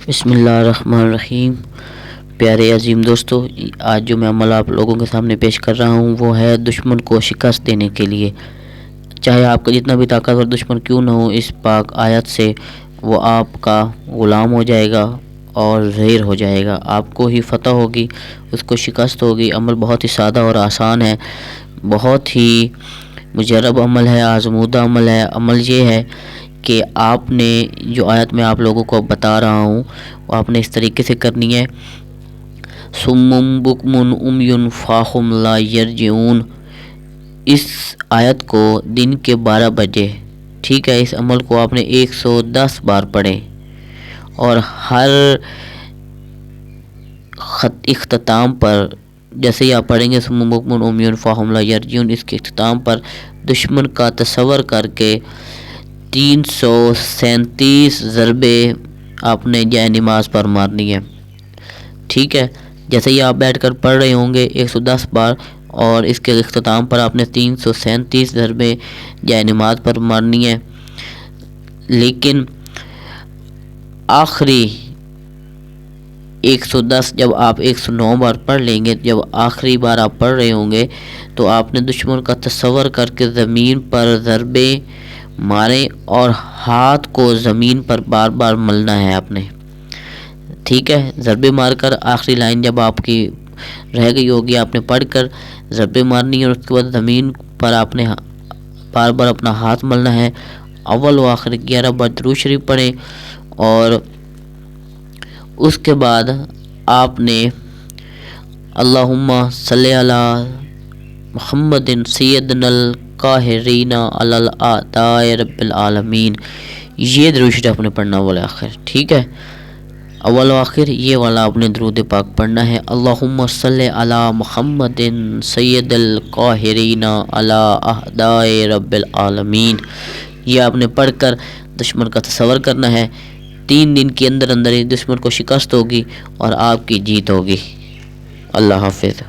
بسم اللہ الرحمن الرحیم۔ پیارے عظیم دوستو، آج جو میں عمل آپ لوگوں کے سامنے پیش کر رہا ہوں وہ ہے دشمن کو شکست دینے کے لیے۔ چاہے آپ کا جتنا بھی طاقتور دشمن کیوں نہ ہو، اس پاک آیت سے وہ آپ کا غلام ہو جائے گا اور زیر ہو جائے گا، آپ کو ہی فتح ہوگی، اس کو شکست ہوگی۔ عمل بہت ہی سادہ اور آسان ہے، بہت ہی مجرب عمل ہے، آزمودہ عمل ہے۔ عمل یہ ہے کہ آپ نے جو آیت میں آپ لوگوں کو بتا رہا ہوں وہ آپ نے اس طریقے سے کرنی ہے۔ صم بکم عمی فاہم لا یرجعون، اس آیت کو دن کے 12 بجے، ٹھیک ہے، اس عمل کو آپ نے 110 بار پڑھیں، اور ہر اختتام پر جیسے ہی آپ پڑھیں گے صم بکم عمی فاہم لا یرجعون، اس کے اختتام پر دشمن کا تصور کر کے 337 ضربے آپ نے جائے نماز پر مارنی ہے، ٹھیک ہے۔ جیسے ہی آپ بیٹھ کر پڑھ رہے ہوں گے 110 بار، اور اس کے اختتام پر آپ نے 337 ضربے جائے نماز پر مارنی ہے۔ لیکن آخری 110 جب آپ 109 بار پڑھ لیں گے، جب آخری بار آپ پڑھ رہے ہوں گے تو آپ نے دشمن کا تصور کر کے زمین پر ضربے ماریں، اور ہاتھ کو زمین پر بار بار ملنا ہے آپ نے، ٹھیک ہے۔ ضربے مار کر آخری لائن جب آپ کی رہ گئی ہوگی، آپ نے پڑھ کر ضربے مارنی ہے، اور اس کے بعد زمین پر آپ نے بار بار اپنا ہاتھ ملنا ہے۔ اول و آخر 11 بار درود شریف پڑھیں، اور اس کے بعد آپ نے اللہم صلی علی محمد سیدنا القاہرین علی الاعداء رب العالمین، یہ درود شریف آپ نے پڑھنا اول آخر، ٹھیک ہے۔ اول و آخر یہ والا آپ نے درود پاک پڑھنا ہے، اللہم صلی علی محمد سید القاہرین علی اعداء رب العالمین، یہ آپ نے پڑھ کر دشمن کا تصور کرنا ہے۔ 3 دن کے اندر اندر ہی دشمن کو شکست ہوگی اور آپ کی جیت ہوگی۔ اللہ حافظ۔